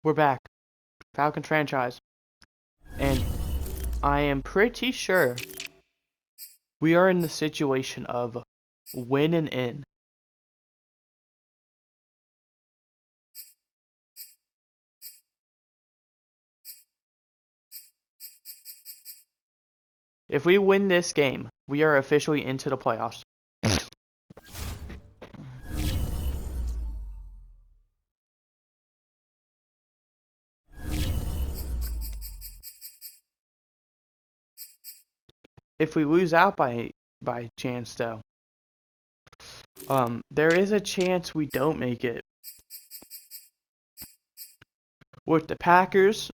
We're back. Falcons franchise. And I am pretty sure we are in the situation of win and in. If we win this game, we are officially into the playoffs. If we lose out by chance though, there is a chance we don't make it. With the Packers,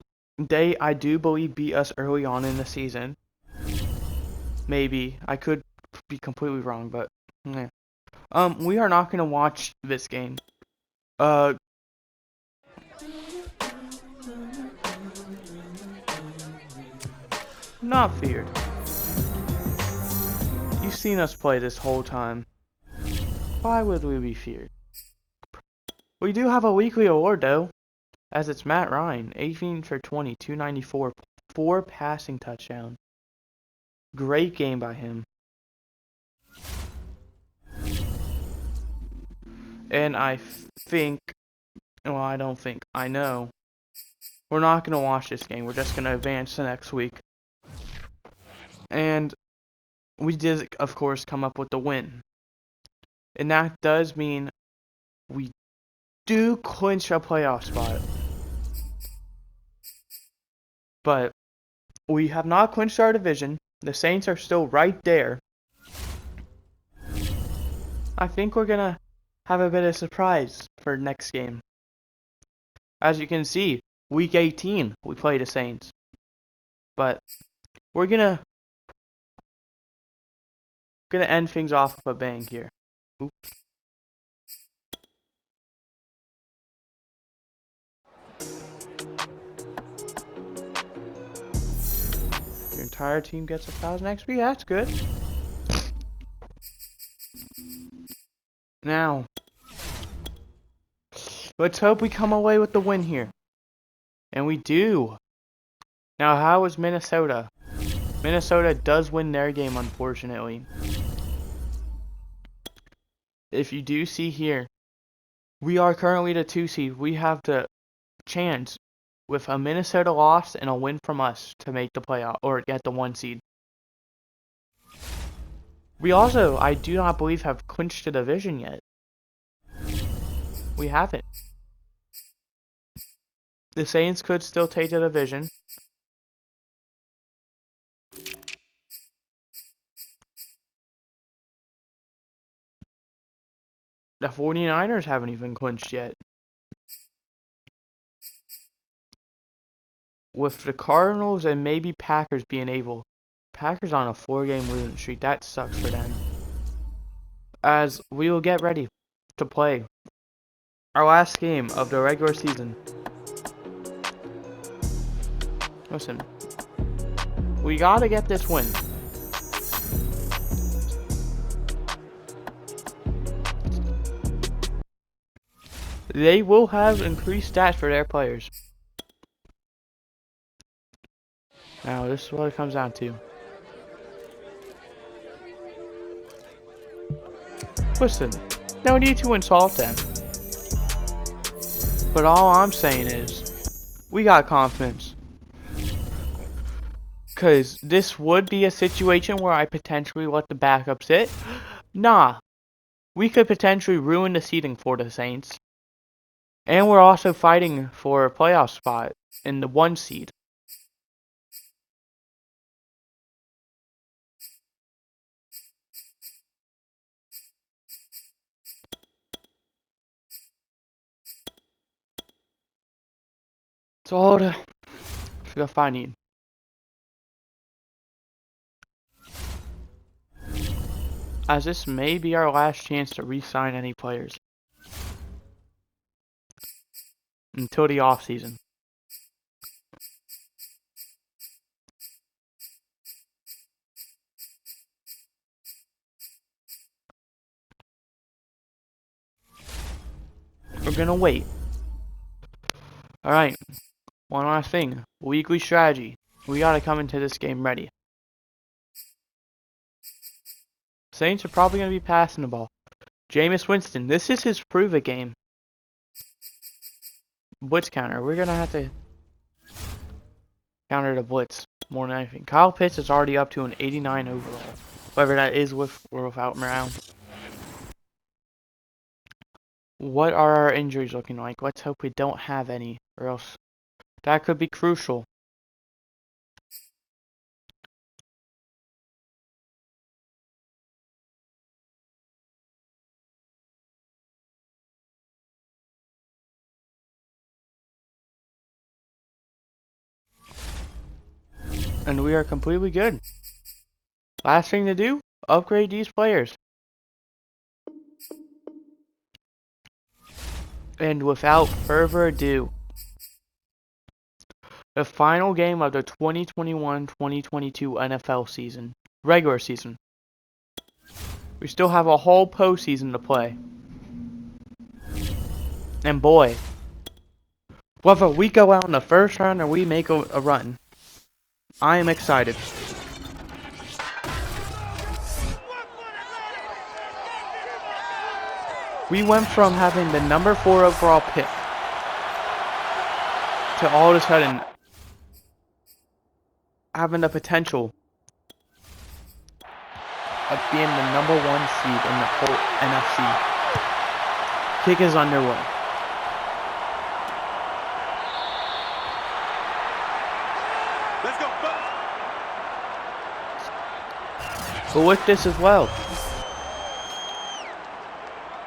I do believe beat us early on in the season. Maybe I could be completely wrong, but yeah. We are not gonna watch this game. Not feared. You've seen us play this whole time. Why would we be feared? We do have a weekly award though, as it's Matt Ryan, 18 for 20, 294, 4 passing touchdowns. Great game by him. And I know, we're not going to watch this game. We're just going to advance the next week. And we did, of course, come up with the win. And that does mean we do clinch a playoff spot. But we have not clinched our division. The Saints are still right there. I think we're going to have a bit of surprise for next game. As you can see, week 18, we play the Saints. But we're gonna end things off with a bang here. Oops. Your entire team gets 1,000 XP. That's good. Now, let's hope we come away with the win here. And we do. Now, how is Minnesota? Minnesota does win their game, unfortunately. If you do see here, we are currently the 2 seed. We have the chance with a Minnesota loss and a win from us to make the playoff or get the 1 seed. We also, I do not believe, have clinched the division yet. We haven't. The Saints could still take the division. The 49ers haven't even clinched yet. With the Cardinals and maybe Packers being able. Packers on a 4-game losing streak. That sucks for them. As we will get ready to play our last game of the regular season. Listen. We gotta get this win. They will have increased stats for their players. Now, this is what it comes down to. Listen, no need to insult them. But all I'm saying is, we got confidence. Because this would be a situation where I potentially let the backup sit. Nah. We could potentially ruin the seeding for the Saints. And we're also fighting for a playoff spot in the 1 seed. That's all the stuff I need. As this may be our last chance to re-sign any players. Until the off-season. We're gonna wait. Alright, one last thing. Weekly strategy. We gotta come into this game ready. Saints are probably gonna be passing the ball. Jameis Winston, this is his prove-it game. Blitz counter. We're gonna have to counter the blitz more than anything. Kyle Pitts is already up to an 89 overall. Whether that is with or without Brown. What are our injuries looking like? Let's hope we don't have any, or else that could be crucial. And we are completely good. Last thing to do, upgrade these players. And without further ado, the final game of the 2021-2022 NFL season, regular season. We still have a whole postseason to play. And boy, whether we go out in the first round or we make a run, I am excited. We went from having the number 4 overall pick to all of a sudden having the potential of being the number 1 seed in the whole NFC. Kick is underway. Let's go. But with this as well,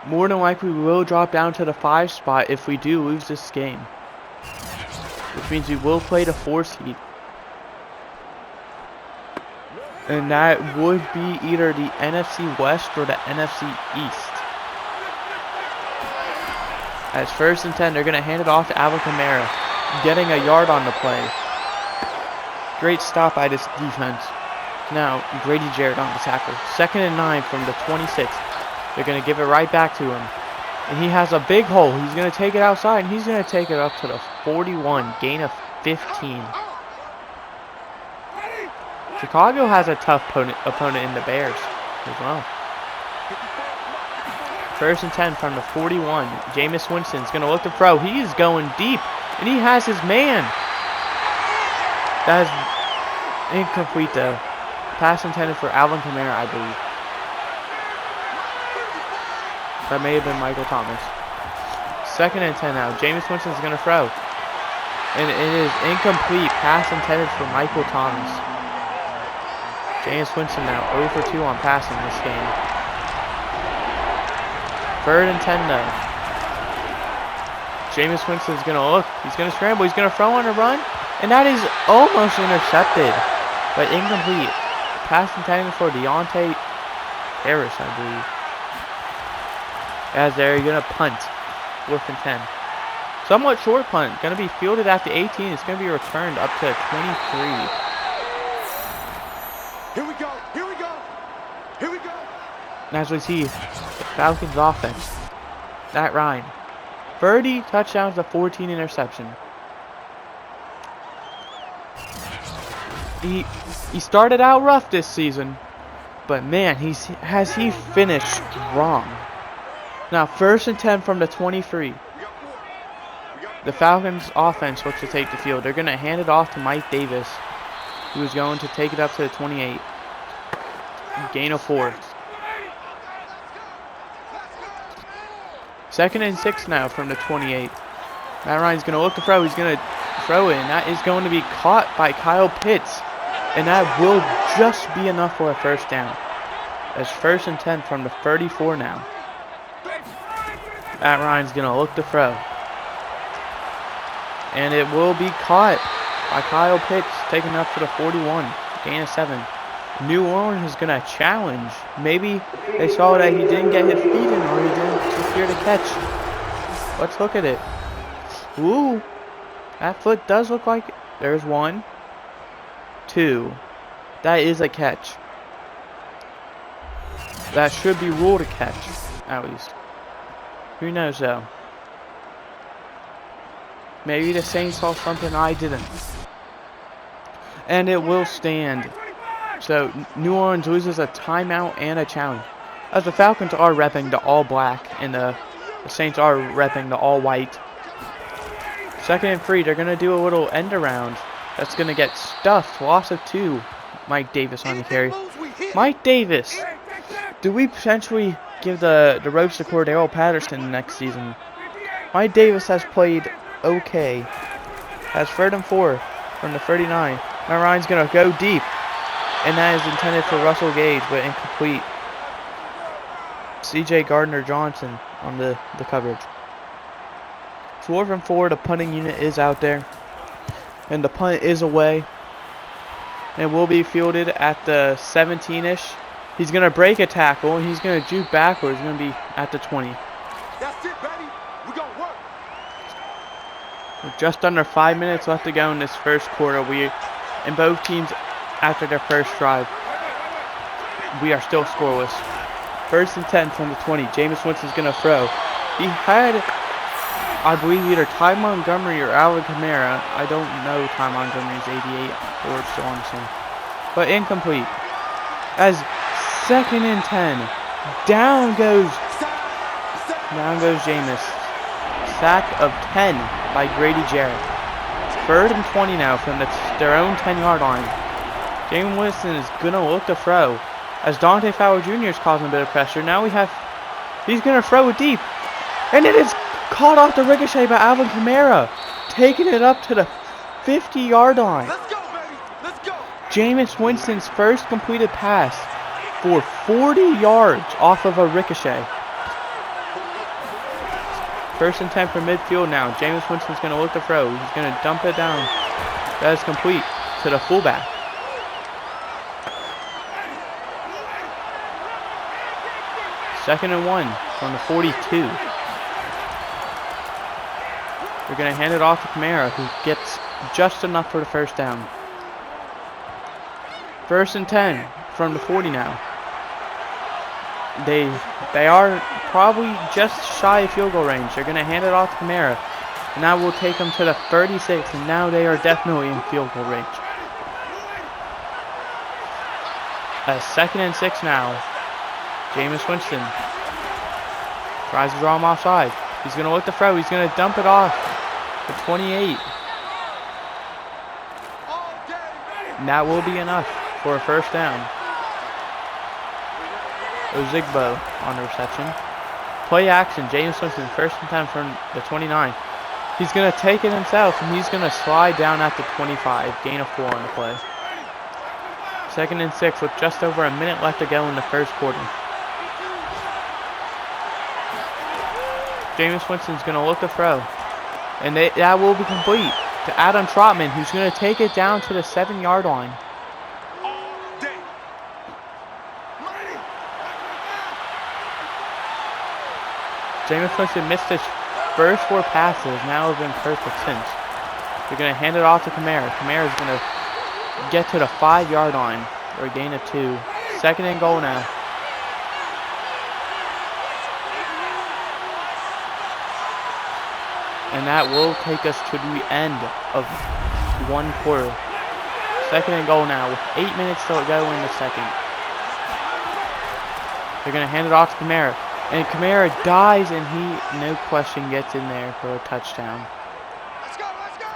more than likely we will drop down to the 5 spot if we do lose this game. Which means we will play the 4 seed. And that would be either the NFC West or the NFC East. As first and 10, they're going to hand it off to Alvin Kamara, getting a yard on the play. Great stop by this defense. Now, Grady Jarrett on the tackle. 2nd and 9 from the 26. They're going to give it right back to him. And he has a big hole. He's going to take it outside, and he's going to take it up to the 41. Gain of 15. Chicago has a tough opponent in the Bears as well. 1st and 10 from the 41. Jameis Winston's going to look to throw. He is going deep, and he has his man. That is incomplete, though. Pass intended for Alvin Kamara, I believe. That may have been Michael Thomas. 2nd and 10 now. Jameis Winston's going to throw. And it is incomplete. Pass intended for Michael Thomas. Jameis Winston now 0 for 2 on passing this game. 3rd and 10 though. Jameis Winston's going to look. He's going to scramble. He's going to throw on a run. And that is almost intercepted. But incomplete. Pass intended for Deontay Harris, I believe. As they're going to punt. 4th and 10. Somewhat short punt. Going to be fielded at the 18. It's going to be returned up to 23. Here we go. Here we go. Here we go. As we see, the Falcons offense. Matt Ryan. 30 touchdowns to 14 interception. He started out rough this season, but man, has he finished strong. Now 1st and 10 from the 23. The Falcons offense looks to take the field. They're going to hand it off to Mike Davis, who is going to take it up to the 28. Gain of 4. 2nd and 6 now from the 28. Matt Ryan's going to look to throw. He's going to throw it, and that is going to be caught by Kyle Pitts. And that will just be enough for a 1st down. As 1st and 10 from the 34 now. Matt Ryan's going to look to throw. And it will be caught by Kyle Pitts, taking up to the 41. Gain of 7. New Orleans is going to challenge. Maybe they saw that he didn't get his feet in or he didn't secure the catch. Let's look at it. Ooh. That foot does look like it. There's 1. 2. That is a catch. That should be ruled a catch, at least. Who knows though? Maybe the Saints saw something I didn't. And it will stand. So New Orleans loses a timeout and a challenge. As the Falcons are repping the all black and the Saints are repping the all white. 2nd and 3, they're going to do a little end around. That's going to get stuffed. Loss of 2. Mike Davis on the carry. Mike Davis. Do we potentially give the ropes to Cordell Patterson next season? Mike Davis has played okay. Has 3rd and 4 from the 39. Now Ryan's going to go deep. And that is intended for Russell Gage, but incomplete. C.J. Gardner-Johnson on the coverage. 4th and 4, the punting unit is out there. And the punt is away. And will be fielded at the 17-ish. He's going to break a tackle, and he's going to juke backwards. He's going to be at the 20. That's it, baby. We're going to work. With just under 5 minutes left to go in this first quarter. And both teams, after their first drive, we are still scoreless. 1st and 10 from the 20. Jameis Winston's going to throw. He had, I believe, either Ty Montgomery or Alvin Kamara. I don't know Ty Montgomery's 88 or still on the same. But incomplete. As 2nd and 10. Down goes Jameis. Sack of 10 by Grady Jarrett. 3rd and 20 now from their own 10-yard line. Jameis Winston is going to look to throw. As Dante Fowler Jr. is causing a bit of pressure. Now he's going to throw it deep. And it is caught off the ricochet by Alvin Kamara. Taking it up to the 50-yard line. Let's go, baby. Let's go. Jameis Winston's first completed pass for 40 yards off of a ricochet. 1st and 10 from midfield now. Jameis Winston's going to look to throw. He's going to dump it down. That is complete to the fullback. 2nd and 1 from the 42. They're going to hand it off to Kamara, who gets just enough for the first down. 1st and 10 from the 40 now. They are probably just shy of field goal range. They're going to hand it off to Kamara. And that will take them to the 36, and now they are definitely in field goal range. 2nd and 6 now. Jameis Winston tries to draw him offside. He's going to look to throw. He's going to dump it off to 28. And that will be enough for a first down. Ozigbo on the reception. Play action. Jameis Winston, 1st and 10 from the 29. He's going to take it himself, and he's going to slide down at the 25. Gain of 4 on the play. 2nd and 6 with just over a minute left to go in the first quarter. Jameis Winston's going to look to throw. And that will be complete to Adam Trotman, who's going to take it down to the 7-yard line. Jameis Winston missed his first 4 passes. Now have been perfect since. They're going to hand it off to Kamara. Kamara's going to get to the 5-yard line for a gain of 2. 2nd and goal now. And that will take us to the end of 1 quarter. 2nd and goal now with 8 minutes to go in the second. They're going to hand it off to Kamara. And Kamara dives, and he, no question, gets in there for a touchdown. Let's go. Let's go.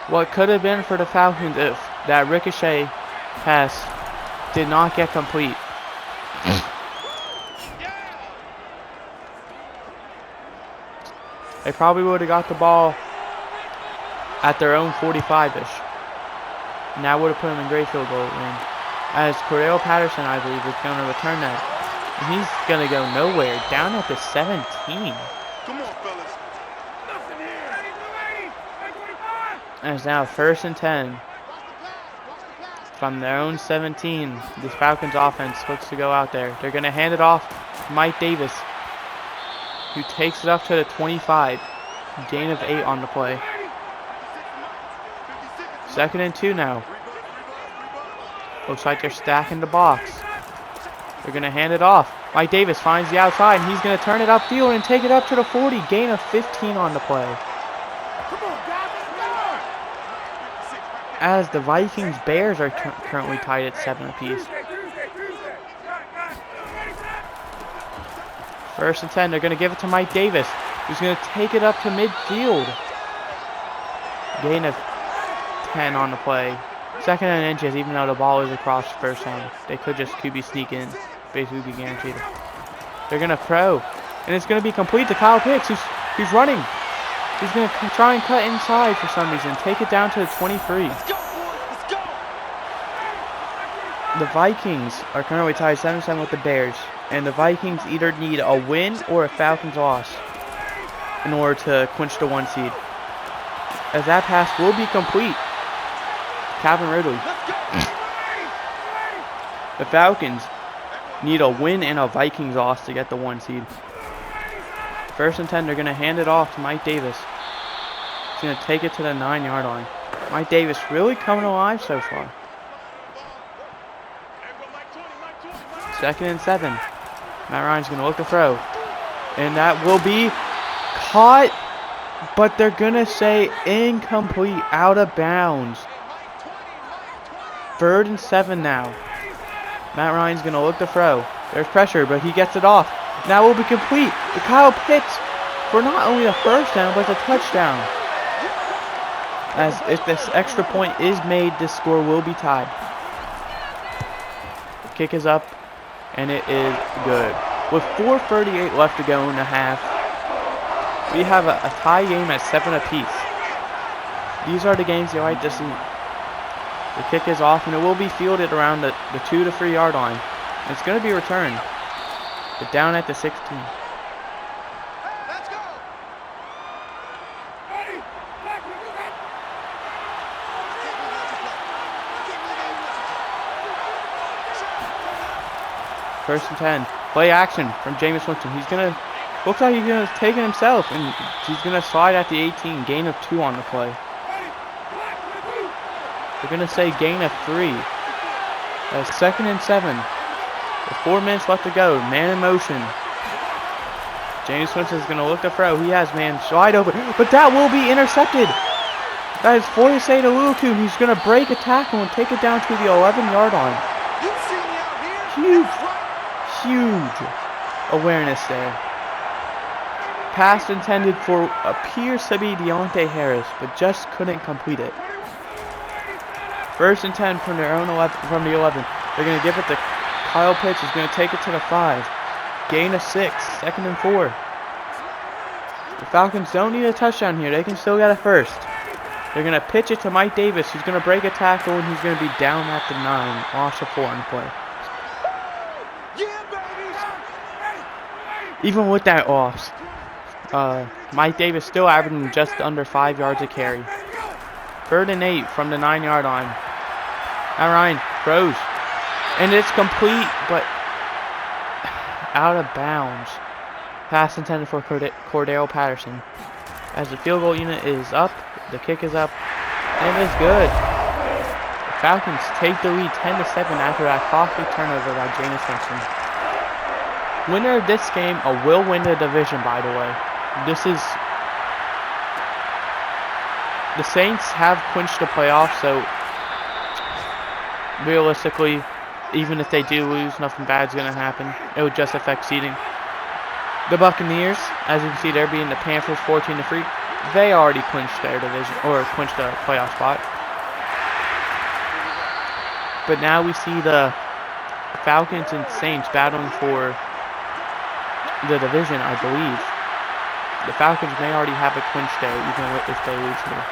What could have been for the Falcons if that ricochet pass did not get complete. They probably would have got the ball at their own 45-ish. And that would have put them in great field goal range. As Cordell Patterson, I believe, is going to return that. And he's going to go nowhere. Down at the 17. Come on, fellas. And it's now 1st and 10. From their own 17. The Falcons offense looks to go out there. They're going to hand it off to Mike Davis, who takes it up to the 25. Gain of 8 on the play. 2nd and 2 now. Looks like they're stacking the box. They're going to hand it off. Mike Davis finds the outside, and he's going to turn it upfield and take it up to the 40. Gain of 15 on the play. as the Vikings Bears are currently tied at 7 apiece. First and 10, they're going to give it to Mike Davis, who's going to take it up to midfield. Gain of 10 on the play. Second and inches, even though the ball is across the first down. They could just QB sneak in. Basically be guaranteed. They're going to throw. And it's going to be complete to Kyle Pitts, who's running. He's going to try and cut inside for some reason. Take it down to the 23. Let's go, boys. Let's go. The Vikings are currently tied 7-7 with the Bears. And the Vikings either need a win or a Falcons loss in order to clinch the 1 seed. As that pass will be complete. Calvin Ridley. The Falcons need a win and a Vikings loss to get the 1 seed. First and 10, they're going to hand it off to Mike Davis. He's going to take it to the 9-yard line. Mike Davis really coming alive so far. Second and 7. Matt Ryan's going to look to throw. And that will be caught, but they're going to say incomplete, out of bounds. Third and 7 now. Matt Ryan's going to look to throw. There's pressure, but he gets it off. Now will be complete to Kyle Pitts for not only a first down, but a touchdown. As if this extra point is made, this score will be tied. The kick is up, and it is good. With 4:38 left to go in the half, we have a tie game at 7 apiece. These are the games you like to see. The kick is off, and it will be fielded around the 2 to 3 yard line. And it's going to be returned, but down at the 16. Let's go. First and 10. Play action from Jameis Winston. He's going to, looks like he's going to take it himself, and he's going to slide at the 18. Gain of 2 on the play. They're going to say gain of 3. Second and 7. With 4 minutes left to go. Man in motion. James Winston is going to look to throw. He has man wide open. But that will be intercepted. That is Foyesade Oluokun. He's going to break a tackle and take it down to the 11-yard line. You see me out here? Huge awareness there. Pass intended for appears to be Deontay Harris, but just couldn't complete it. First and 10 from their own 11, from the 11. They're going to give it to Kyle Pitts. He's going to take it to the 5. Gain of 6. Second and 4. The Falcons don't need a touchdown here. They can still get a first. They're going to pitch it to Mike Davis. He's going to break a tackle, and he's going to be down at the 9. Loss of 4 on the play. Yeah, baby. Even with that loss, Mike Davis still averaging just under 5 yards a carry. Third and 8 from the 9-yard line. Matt Ryan throws. And it's complete, but out of bounds. Pass intended for Cordell Patterson. As the field goal unit is up, the kick is up, and it is good. The Falcons take the lead 10-7 after that costly turnover by Jameis Winston. Winner of this game will win the division, by the way. The Saints have clinched the playoffs, so realistically, even if they do lose, nothing bad's going to happen. It would just affect seeding. The Buccaneers, as you can see, they're beating the Panthers 14-3. They already clinched their division, or clinched a playoff spot. But now we see the Falcons and Saints battling for the division, I believe. The Falcons may already have a clinch there, even if they lose here.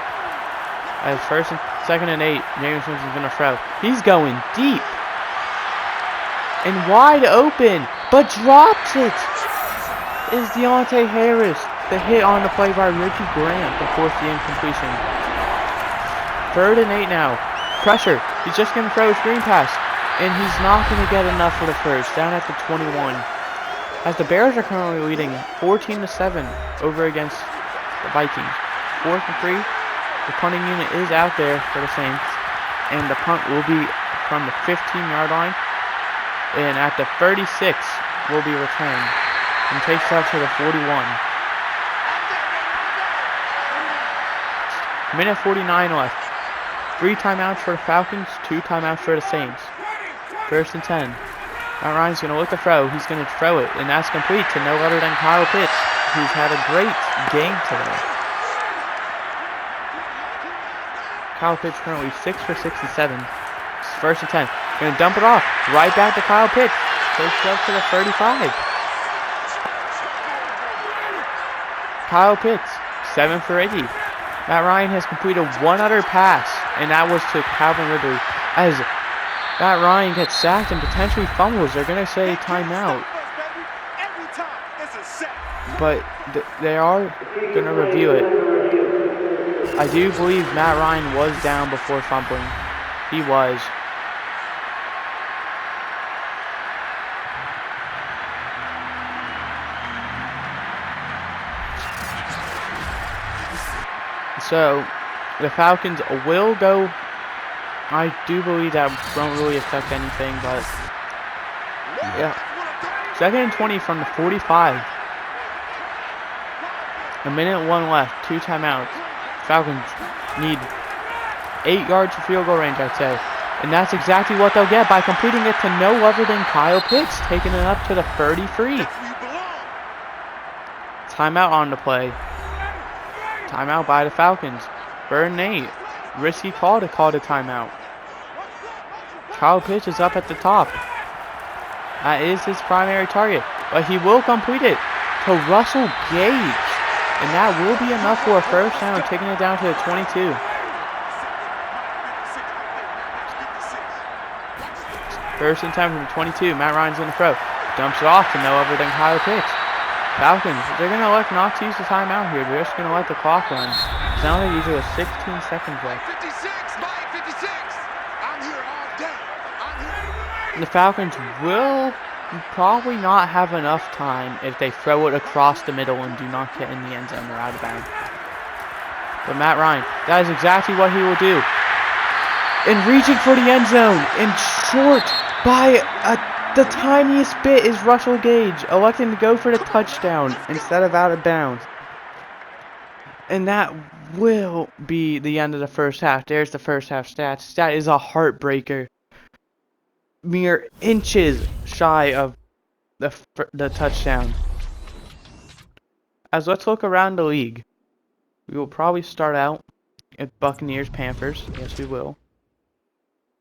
As second and 8, James Winston's going to throw. He's going deep. And wide open, but drops it. Is Deontay Harris. The hit on the play by Richie Grant to force the incompletion. Third and 8 now. Pressure. He's just going to throw a screen pass. And he's not going to get enough for the first. Down at the 21. As the Bears are currently leading 14-7 over against the Vikings. 4th and 3. The punting unit is out there for the Saints. And the punt will be from the 15-yard line. And at the 36 will be returned. And takes it up to the 41. Minute 49 left. 3 timeouts for the Falcons, 2 timeouts for the Saints. 1st and 10. Matt Ryan's going to look to throw. He's going to throw it, and that's complete to no other than Kyle Pitts, who's had a great game today. Kyle Pitts currently 6 for 67. It's 1st and 10. Going to dump it off. Right back to Kyle Pitts. Takes it up to the 35. Kyle Pitts, 7 for 80. Matt Ryan has completed 1 other pass, and that was to Calvin Ridley. As Matt Ryan gets sacked and potentially fumbles, they're going to say timeout. But they are going to review it. I do believe Matt Ryan was down before fumbling. He was. So, the Falcons will go. I do believe that won't really affect anything, but yeah. 2nd and 20 from the 45. A minute 1 left. 2 timeouts. Falcons need 8 yards of field goal range, I'd say. And that's exactly what they'll get by completing it to no other than Kyle Pitts, taking it up to the 33. Timeout on the play. Timeout by the Falcons. 3rd and 8. Risky call to call the timeout. Kyle Pitts is up at the top. That is his primary target. But he will complete it to Russell Gage. And that will be enough for a 1st down, taking it down to the 22. 1st and 10 from the 22. Matt Ryan's going to throw. Dumps it off to no other than Kyle Pitts. Falcons, they're going to elect not to use the timeout here. They're just going to let the clock run. It's now they usually have 16 seconds left. 56, Mike, 56. I'm here all day. And the Falcons will probably not have enough time if they throw it across the middle and do not get in the end zone or out of bounds. But Matt Ryan, that is exactly what he will do. And reaching for the end zone, and short by the tiniest bit is Russell Gage, electing to go for the touchdown instead of out of bounds. And that will be the end of the 1st half. There's the 1st half stats. That is a heartbreaker. Mere inches shy of the touchdown. As let's look around the league. We will probably start out at Buccaneers Panthers. Yes, we will.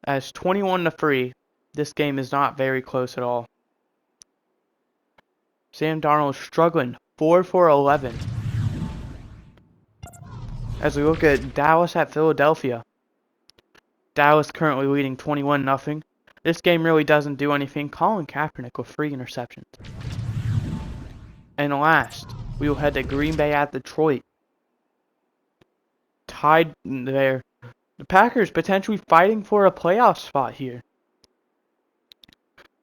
As 21-3. This game is not very close at all. Sam Darnold struggling. 4 for 11. As we look at Dallas at Philadelphia. Dallas currently leading 21-0. This game really doesn't do anything. Colin Kaepernick with 3 interceptions. And last, we will head to Green Bay at Detroit. Tied there. The Packers potentially fighting for a playoff spot here.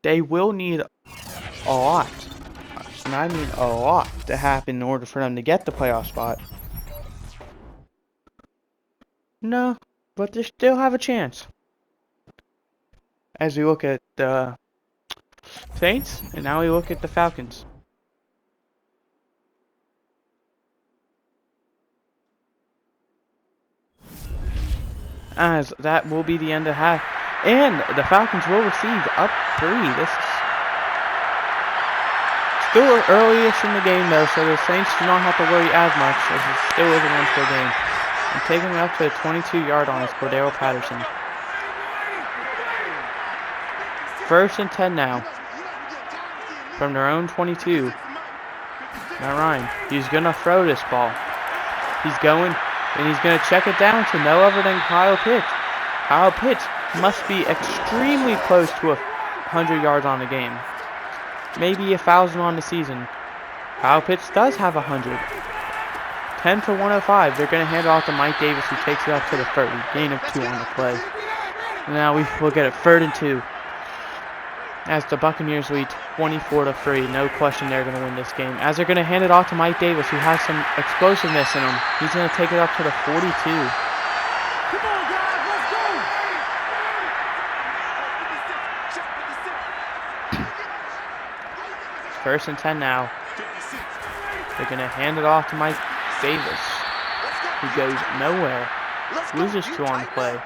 They will need a lot, and I mean a lot, to happen in order for them to get the playoff spot. No, but they still have a chance. As we look at the Saints, and now we look at the Falcons. As that will be the end of half. And the Falcons will receive up 3. This is still early-ish in the game, though, so the Saints do not have to worry as much, as it still is a one-score game. And taking it up to the 22-yard line is Cordero Patterson. 1st and 10 now. From their own 22. Matt Ryan, he's going to throw this ball. He's going, and he's going to check it down to no other than Kyle Pitts. Kyle Pitts must be extremely close to 100 yards on the game. Maybe 1,000 on the season. Kyle Pitts does have 100. 10 for 105. They're going to hand it off to Mike Davis, who takes it up to the 30. Gain of 2 on the play. And now we will get it 3rd and 2. As the Buccaneers lead 24-3. No question they're going to win this game. As they're going to hand it off to Mike Davis, who has some explosiveness in him. He's going to take it up to the 42. 1st and 10 now. They're going to hand it off to Mike Davis, who goes nowhere. Loses 2 on the play.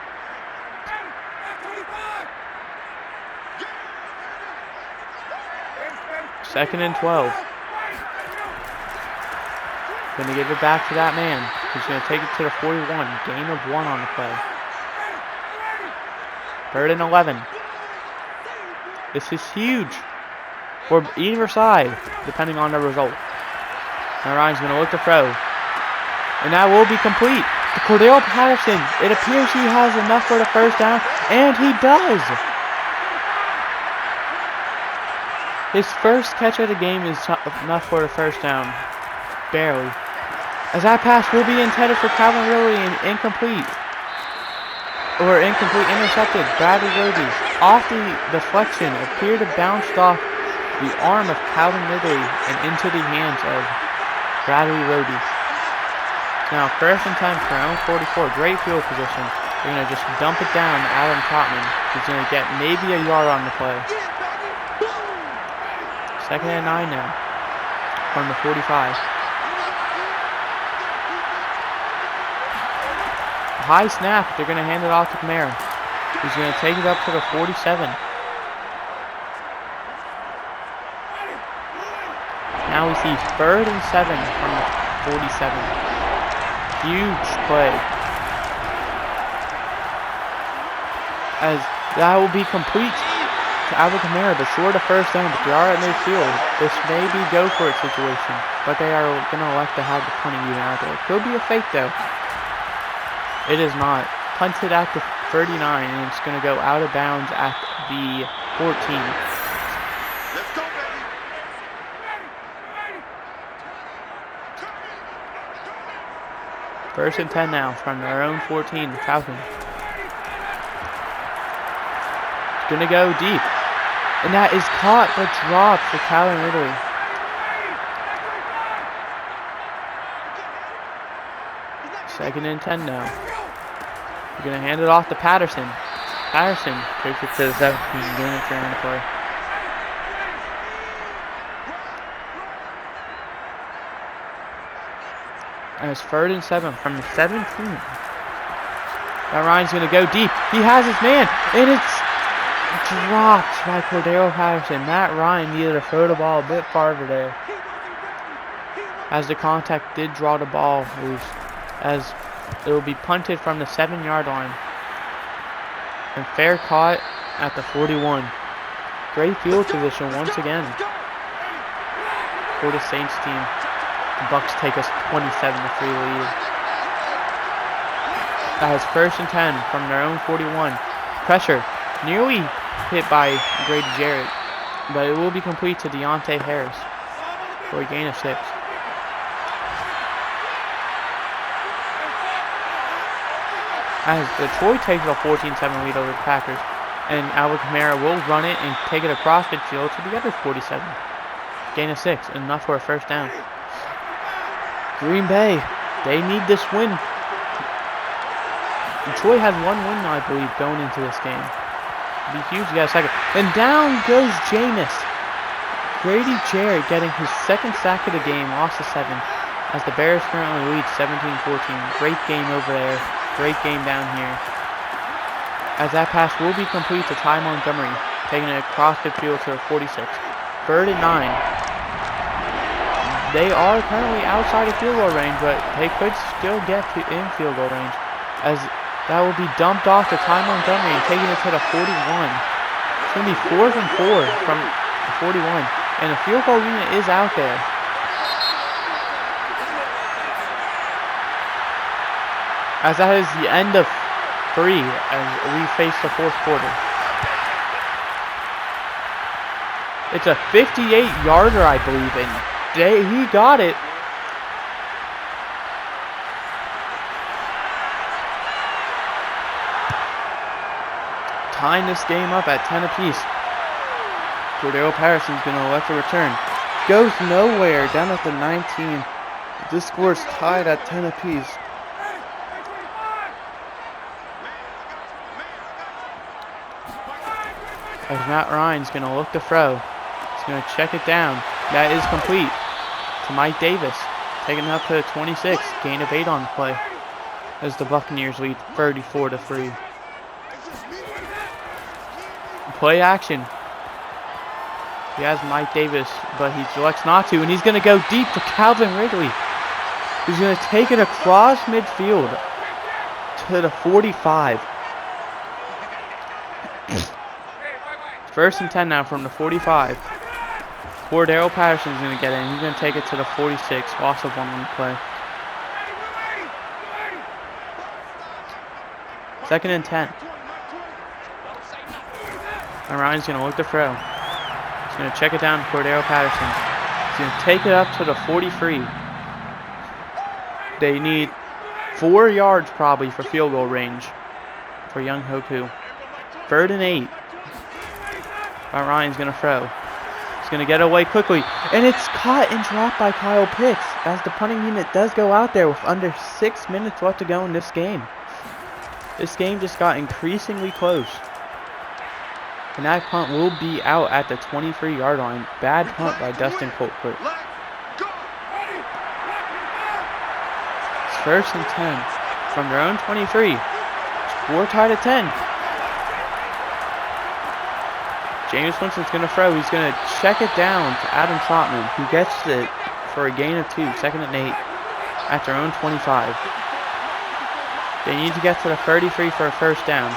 2nd and 12. Gonna give it back to that man. He's gonna take it to the 41. Gain of 1 on the play. 3rd and 11. This is huge for either side, depending on the result. Now Ryan's gonna look to throw. And that will be complete. To Cordell Patterson. It appears he has enough for the first down, and he does. His first catch of the game is enough for the first down. Barely. As that pass will be intended for Calvin Ridley and incomplete. Or incomplete, intercepted. Bradley Roby off the deflection appeared to bounce off the arm of Calvin Ridley and into the hands of Bradley Roby. Now 1st and 10 for own 44. Great field position. They're going to just dump it down to Adam Trotman. He's going to get maybe a yard on the play. 2nd and 9 now from the 45. High snap. They're going to hand it off to Kamara. He's going to take it up to the 47. Now we see 3rd and 7 from the 47. Huge play. As that will be complete to Alvin Kamara, but short of first down, but they are at midfield. This may be go for it situation, but they are going to elect to have the punting unit out there. Could be a fake though. It is not. Punted at the 39, and it's going to go out of bounds at the 14. Let's go, baby. 1st and 10 now from their own 14, the Falcons. It's going to go deep. And that is caught but dropped for Calvin Ridley. Second and 10 now. We're going to hand it off to Patterson. Patterson takes it to the 17, getting it on the play. And it's 3rd and 7 from the 17. Now Ryan's going to go deep. He has his man, and it's dropped by Cordell Patterson. Matt Ryan needed to throw the ball a bit farther there, as the contact did draw the ball loose, as it will be punted from the 7-yard line. And fair caught at the 41. Great field position once again for the Saints team. The Bucks take us 27-3 lead. That is 1st and 10 from their own 41. Pressure nearly hit by Grady Jarrett, but it will be complete to Deontay Harris for a gain of 6. As Detroit takes a 14-7 lead over the Packers, and Alvin Kamara will run it and take it across midfield to the other 47. Gain of 6, enough for a first down. Green Bay, they need this win. Detroit has 1 win, I believe, going into this game. It'd be huge to get a second. And down goes Jameis. Grady Jarrett getting his 2nd sack of the game, lost to 7, as the Bears currently lead 17-14. Great game over there. Great game down here. As that pass will be complete to Ty Montgomery, taking it across the field to the 46. 3rd and 9. They are currently outside of field goal range, but they could still get to in field goal range, as that will be dumped off to Ty Montgomery and taking it to the 41. It's going to be 4th and 4 from the 41, and the field goal unit is out there. As that is the end of 3 as we face the 4th quarter. It's a 58-yarder, I believe, and he got it. Tying this game up at 10 apiece. Cordell Patterson's going to elect a return. Goes nowhere, down at the 19. This score is tied at 10 apiece. As Matt Ryan's going to look to throw. He's going to check it down. That is complete to Mike Davis. Taking it up to the 26. Gain of 8 on the play, as the Buccaneers lead 34-3. Play action. He has Mike Davis, but he elects not to, and he's going to go deep to Calvin Ridley. He's going to take it across midfield to the 45. First and 10 now from the 45. Cordero Patterson's going to get in. He's going to take it to the 46. Loss of 1 on the play. Second and 10. And Ryan's going to look to throw. He's going to check it down to Cordero Patterson. He's going to take it up to the 43. They need 4 yards probably for field goal range for Young Hoku. 3rd and 8. Ryan's going to throw. He's going to get away quickly. And it's caught and dropped by Kyle Pitts as the punting unit does go out there with under 6 minutes left to go in this game. This game just got increasingly close. And that punt will be out at the 23-yard line. Bad punt by Dustin Colquitt. It's 1st and 10 from their own 23. Score tied at 10. James Winston's going to throw. He's going to check it down to Adam Trotman, who gets it for a gain of 2. 2nd and 8 at their own 25. They need to get to the 33 for a first down.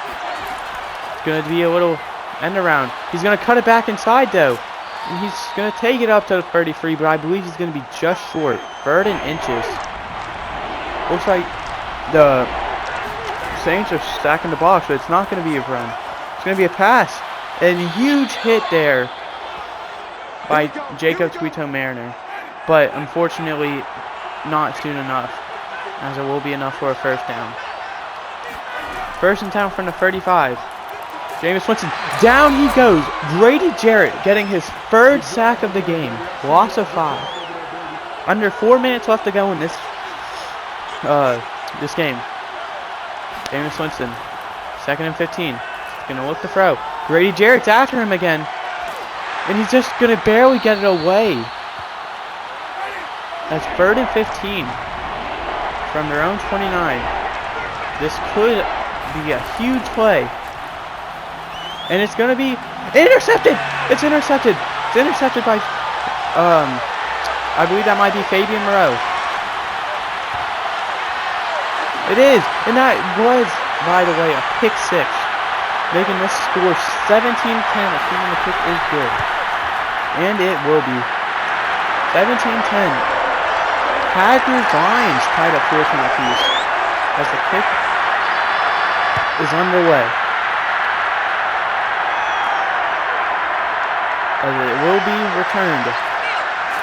It's going to be a little end around. He's going to cut it back inside though. And he's going to take it up to the 33, but I believe he's going to be just short. 3rd and inches. Looks like the Saints are stacking the box, but it's not going to be a run. It's going to be a pass. And huge hit there by Jacob Tweeto Mariner. But unfortunately, not soon enough, as it will be enough for a first down. 1st and 10 from the 35. Jameis Winston, down he goes. Grady Jarrett getting his 3rd sack of the game. Loss of 5. Under 4 minutes left to go in this game. Jameis Winston, 2nd and 15. He's going to look to throw. Grady Jarrett's after him again. And he's just going to barely get it away. That's 3rd and 15 from their own 29. This could be a huge play. And it's going to be intercepted. It's intercepted. It's intercepted by, I believe that might be Fabian Moreau. It is. And that was, by the way, a pick 6. Making this score 17-10, assuming the kick is good. And it will be. 17-10. Packers Lions tied up 14 apiece as the kick is underway. As it will be returned.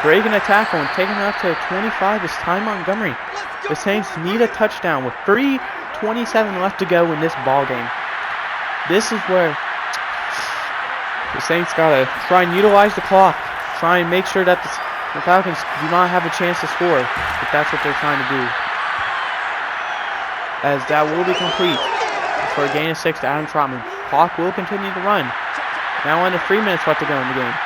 Breaking a tackle and taking it up to 25 is Ty Montgomery. The Saints need a touchdown with 3:27 left to go in this ball game. This is where the Saints gotta try and utilize the clock. Try and make sure that the Falcons do not have a chance to score, if that's what they're trying to do. As that will be complete for a gain of 6 to Adam Trotman. Clock will continue to run. Now under 3 minutes left to go in the game.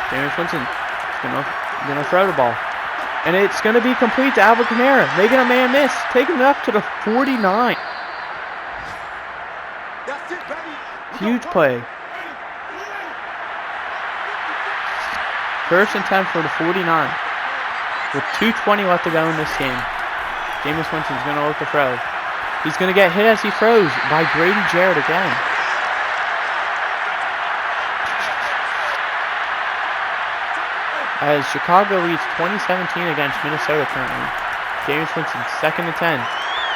James Winston is gonna throw the ball. And it's gonna be complete to Alvin Kamara, making a man miss, taking it up to the 49. Huge play. 1st and 10 for the 49. With 2:20 left to go in this game. Jameis Winston's going to look to throw. He's going to get hit as he throws by Grady Jarrett again. As Chicago leads 2017 against Minnesota currently. Jameis Winston, 2nd and 10.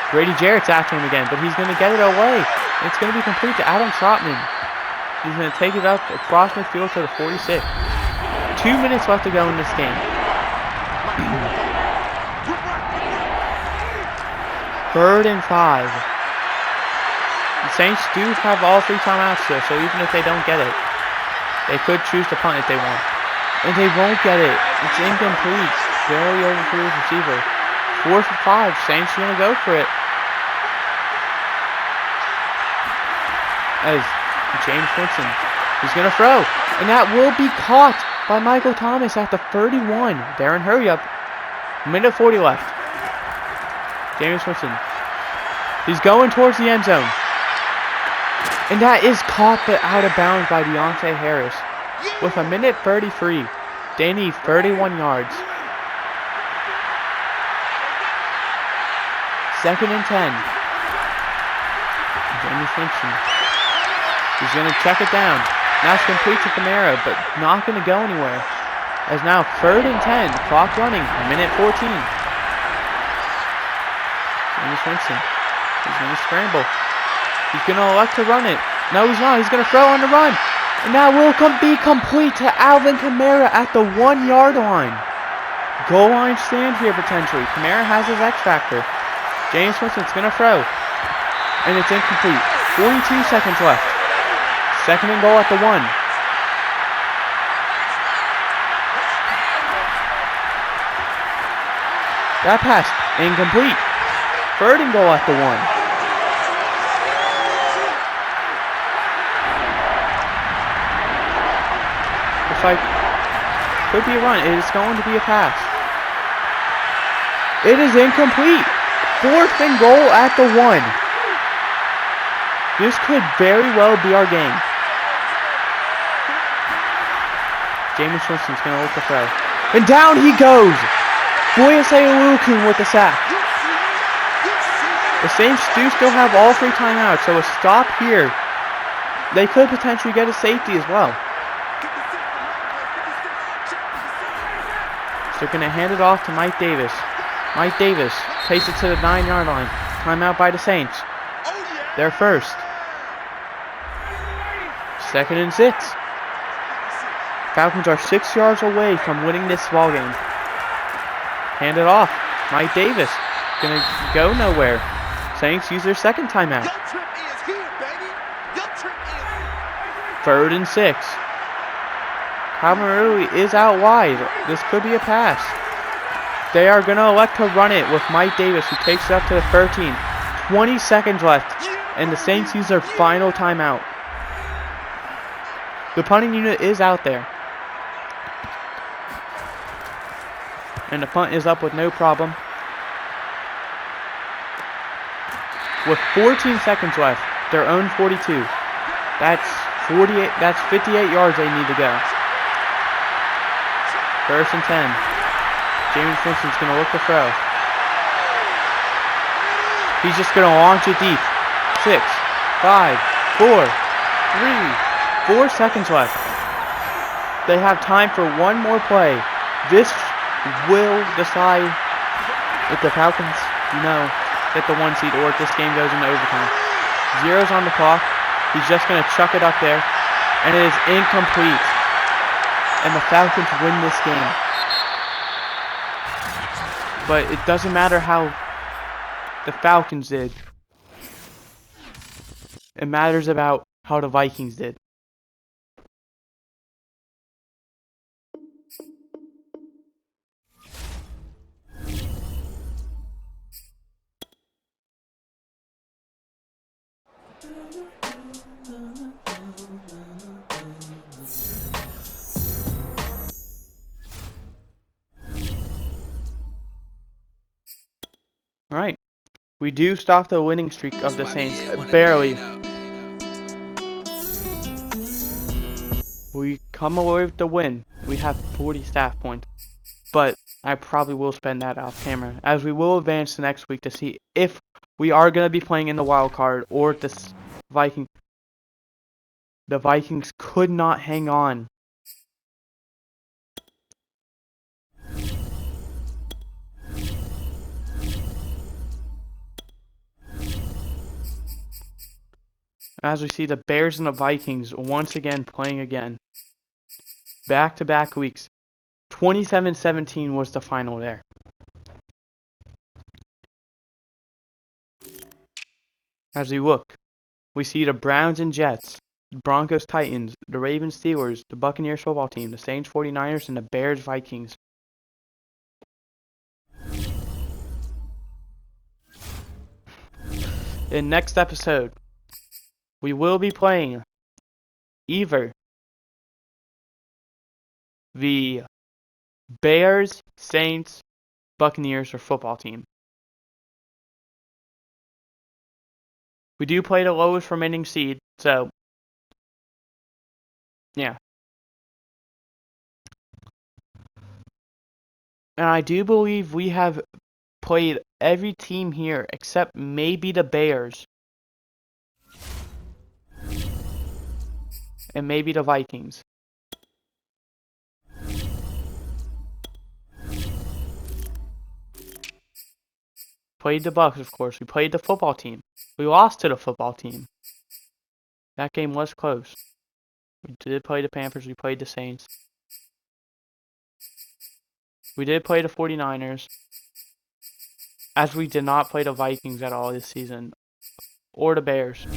Grady Jarrett's after him again, but he's going to get it away. It's going to be complete to Adam Trotman. He's going to take it up across midfield to the 46. 2 minutes left to go in this game. 3rd and 5. The Saints do have all 3 timeouts still, so even if they don't get it, they could choose to punt if they want. And they won't get it. It's incomplete. Barely overthrew his receiver. 4th and 5. Saints are going to go for it. As James Winston is going to throw. And that will be caught by Michael Thomas at the 31. Darren, hurry up. Minute 40 left. James Winston. He's going towards the end zone. And that is caught but out of bounds by Deontay Harris. With a minute 33, they need 31 yards. 2nd and 10. James Winston. He's going to check it down. Now it's complete to Kamara, but not going to go anywhere. As now 3rd and 10. Clock running. Minute 14. James Winston. He's going to scramble. He's going to elect to run it. No, he's not. He's going to throw on the run. And that will be complete to Alvin Kamara at the 1-yard line. Goal line stand here potentially. Kamara has his X factor. James Winston's going to throw. And it's incomplete. 42 seconds left. 2nd and goal at the 1. That pass incomplete. 3rd and goal at the 1. Like, could be a run. It is going to be a pass. It is incomplete. 4th and goal at the 1. This could very well be our game. Jameis Winston's going to look to throw. And down he goes. Boyasayalukun with the sack. The Saints do still have all 3 timeouts, so a stop here. They could potentially get a safety as well. They're going to hand it off to Mike Davis. Mike Davis takes it to the 9-yard line. Timeout by the Saints. They're first. 2nd and 6. Falcons are 6 yards away from winning this ballgame. Hand it off. Mike Davis. Going to go nowhere. Saints use their 2nd timeout. 3rd and 6. Calvin Ridley is out wide. This could be a pass. They are going to elect to run it with Mike Davis, who takes it up to the 13. 20 seconds left, and the Saints use their final timeout. The punting unit is out there. And the punt is up with no problem. With 14 seconds left, their own 42. That's 48. That's 58 yards they need to go. 1st and 10. James Winston's going to look to throw. He's just going to launch it deep. 6, 5, 4, 3, 4 seconds left. They have time for one more play. This will decide if the Falcons, get the 1 seed or if this game goes into overtime. 0's on the clock. He's just going to chuck it up there. And it is incomplete. And the Falcons win this game. But it doesn't matter how the Falcons did. It matters about how the Vikings did. Alright, we do stop the winning streak of the Saints, barely. We come away with the win. We have 40 staff points, but I probably will spend that off camera, as we will advance the next week to see if we are going to be playing in the wild card, or if the Vikings could not hang on. As we see the Bears and the Vikings once again playing again. Back-to-back weeks. 27-17 was the final there. As we look, we see the Browns and Jets, the Broncos Titans, the Ravens Steelers, the Buccaneers football team, the Saints 49ers, and the Bears Vikings. In next episode, we will be playing either the Bears, Saints, Buccaneers, or football team. We do play the lowest remaining seed, so yeah. And I do believe we have played every team here except maybe the Bears and maybe the Vikings. Played the Bucks, of course. We played the football team. We lost to the football team. That game was close. We did play the Panthers. We played the Saints. We did play the 49ers. As we did not play the Vikings at all this season. Or the Bears.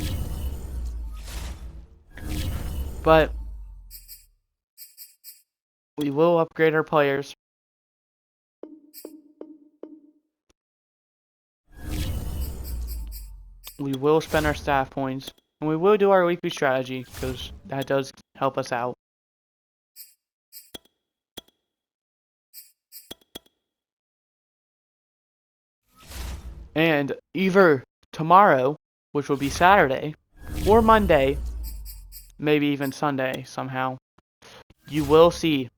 But we will upgrade our players. We will spend our staff points. And we will do our weekly strategy, because that does help us out. And either tomorrow, which will be Saturday, or Monday, maybe even Sunday somehow, you will see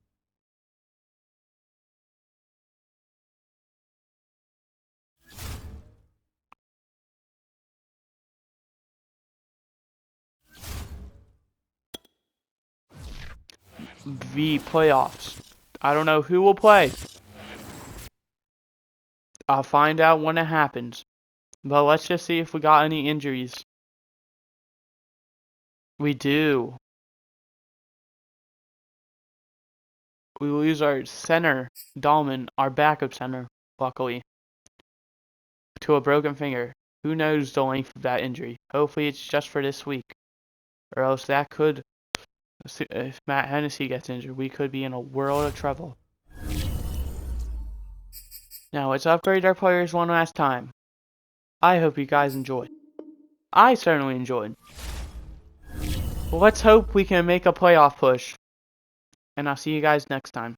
the playoffs. I don't know who will play. I'll find out when it happens. But let's just see if we got any injuries. We do. We lose our center, Dahlman, our backup center, luckily, to a broken finger. Who knows the length of that injury? Hopefully it's just for this week. Or else that could, if Matt Hennessy gets injured, we could be in a world of trouble. Now let's upgrade our players one last time. I hope you guys enjoyed. I certainly enjoyed. Let's hope we can make a playoff push. And I'll see you guys next time.